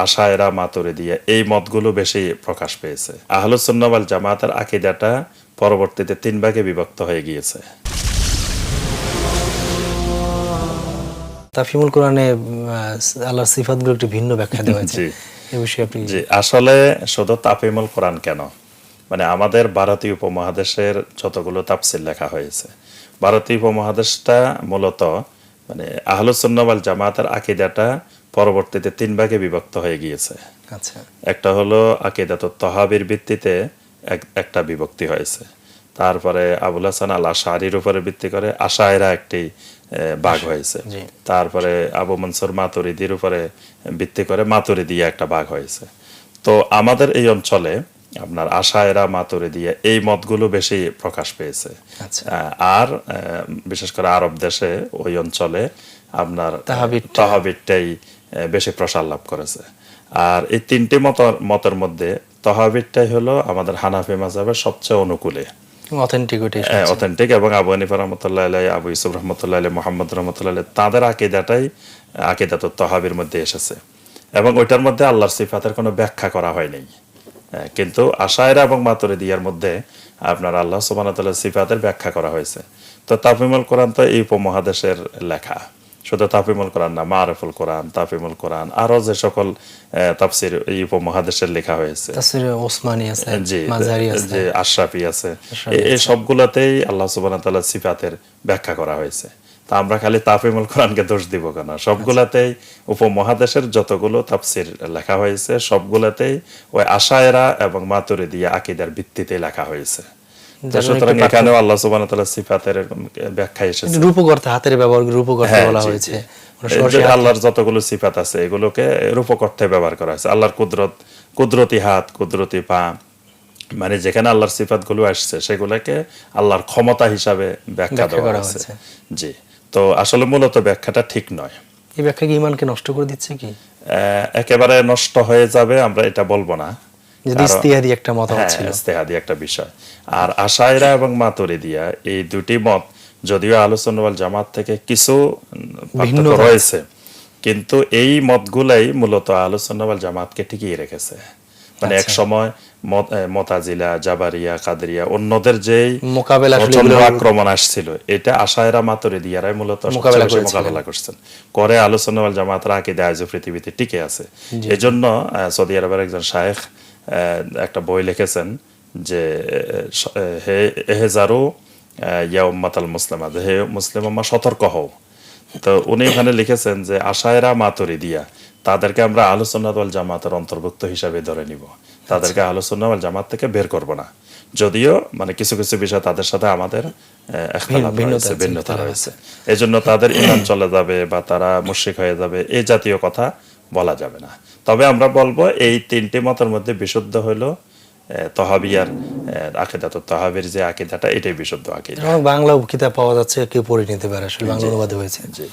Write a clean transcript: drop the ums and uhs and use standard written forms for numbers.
আশায়েরা, মাতুরিদিয়া এই মতগুলো বেশি প্রকাশ পেয়েছে। আহলুস সুন্নাহ ওয়াল জামাতের আকীদাটা পরবর্তীতে 3 ভাগে বিভক্ত হয়ে গিয়েছে। তাফহিমুল কোরআনে আল্লাহর সিফাতগুলো একটু ভিন্ন ব্যাখ্যা দেওয়া হয়েছে। এই বিষয়ে আপনি জি, আসলে শুধু তাফহিমুল কোরআন কেন, মানে আমাদের ভারতীয় উপমহাদেশের যতগুলো তাফসির লেখা হয়েছে, ভারতীয় উপমহাদেশটা মূলত মানে আহলুস সুন্নাহ ওয়াল জামাতের আকীদাটা পরবর্তীতে 3 ভাগে বিভক্ত হয়ে গিয়েছে। আচ্ছা, একটা হলো আকীদাতুত তাহাবির ভিত্তিতে একটা বিভক্তি হয়েছে। তারপরে আবুল হাসান আল আশআরীর উপরে ভিত্তি করে আশায়েরা একটি ভাগ হয়েছে। জি। তারপরে আবু মনসুর মাতুরিদির উপরে ভিত্তি করে মাতুরিদিয়া একটা ভাগ হয়েছে। তো আমাদের এই অঞ্চলে আপনার আশায়েরা, মাতুরিদিয়া এই মতগুলো বেশি প্রকাশ পেয়েছে। আচ্ছা। আর বিশেষ করে আরব দেশে ওই অঞ্চলে আপনার তাহাবিরটা। তাহাবিরটাই বেশি প্রসার লাভ করেছে। আর এই 3টি মতের মধ্যে তাহাবিরটাই হলো আমাদের হানাফি মাযহাবের সবচেয়ে অনুকূলে, অথেন্টিক। অথেন্টিক। এবং আবু হানিফা রাহমাতুল্লাহ আলাইহি, আবু ইউসুফ রাহমাতুল্লাহ আলাইহি, মুহাম্মদ রাহমাতুল্লাহ আলাইহি তাদের আকীদাটাই আকীদাতুত তাহাবির মধ্যে এসেছে এবং ওইটার মধ্যে আল্লাহর সিফাতের কোনো ব্যাখ্যা করা হয়নি। কিন্তু আশায়েরা এবং মাতুরিদিয়ার মধ্যে আপনার আল্লাহ সুবহানাহু ওয়া তাআলার সিফাতের ব্যাখ্যা করা হয়েছে। তো তাফহিমুল কোরআন তো এই উপমহাদেশের লেখা, শুধু তাফহিমুল কোরআন না, মাআরিফুল কোরআন, তাফহিমুল কোরআন, আরো যে সকল তাফসির এই উপমহাদেশের লেখা হয়েছে, তাফসির ওসমানী আছে, জি, মাযহারি আছে, যে আশরাফি আছে, এই সবগুলাতেই আল্লাহ সুবহানাহু ওয়া তাআলার সিফাতের ব্যাখ্যা করা হয়েছে। তা আমরা খালি তাফহিমুল কোরআনকে দোষ দিব কেন? সবগুলাতেই উপমহাদেশের যতগুলো তাফসির লেখা হয়েছে সবগুলাতেই ওই আশায়েরা এবং মাতুরিদিয়া আকীদার ভিত্তিতে লেখা হয়েছে। সুতরাং এখানেও আল্লাহ সুবহানাহু ওয়া তাআলার সিফাতের ব্যাখ্যা এসেছে। রূপক অর্থে, হাতের ব্যবহার রূপক অর্থে বলা জি, হয়েছে। জি। আল্লাহর যতগুলো সিফাত আছে এগুলোকে রূপক অর্থে ব্যবহার করা হয়েছে। আল্লাহর কুদরতি হাত, কুদরতি পা, মানে যেখানে আল্লাহর সিফাতগুলো আসছে সেগুলোকে আল্লাহর ক্ষমতা হিসাবে ব্যাখ্যা দেওয়া হয়েছে। জি, তো আসলে মূলত ব্যাখ্যাটা ঠিক নয়। এই ব্যাখ্যা কি ঈমানকে নষ্ট করে দিচ্ছে কি? একেবারে নষ্ট হয়ে যাবে আমরা এটা বলবো না, যদি ইজতিহাদি একটা মতামত ছিল, ইজতিহাদি একটা বিষয়। আর আশায়েরা এবং মাতুরিদিয়া এই দুটি মত যদিও আহলুস সুন্নাহ ওয়াল জামাত থেকে কিছু পার্থক্য রয়েছে, কিন্তু এই মতগুলাই মূলত আহলুস সুন্নাহ ওয়াল জামাতকে টিকিয়ে রেখেছে। মানে এক সময় মুতাজিলা, জাবারিয়া, কাদরিয়া অন্যদের যেই আক্রমণ আসছিল এটা আশায়েরা, মাতুরিদিয়ারাই মূলত মোকাবেলা করছেন করে। আহলুস সুন্নাহ ওয়াল জামাতের আকীদা আজও পৃথিবীতে টিকে আছে। এজন্য সৌদি আরবের একজন শায়েখ একটা বই লিখেছেন যে এহজারু ইয়া উম্মাতাল মুসলিমা, হে মুসলিম উম্মাহ সতর্ক হও। তো উনি এখানে লিখেছেন যে আশায়েরা, মাতুরিদিয়া তাদেরকে আমরা আহলুস সুন্নাহ ওয়াল জামাতের অন্তর্ভুক্ত হিসাবে ধরে নিব, তাদেরকে আহলুস সুন্নাহ ওয়াল জামাত থেকে বের করব না। যদিও মানে কিছু কিছু বিষয় তাদের সাথে আমাদের ভিন্নতা রয়েছে, এজন্য তাদের ঈমান চলে যাবে বা তারা মুশরিক হয়ে যাবে এই জাতীয় কথা বলা যাবে না। তবে আমরা বলবো এই 3টি মতের মধ্যে বিশুদ্ধ হলো তাহাবিয়ার আকীদাতুত তাহাবির যে আকীদাটা, এটাই বিশুদ্ধ আকীদা। বাংলা কিতাব পাওয়া যাচ্ছে, কেউ পড়ে নিতে পারে, আসলে বাংলা অনুবাদে হয়েছে। জি।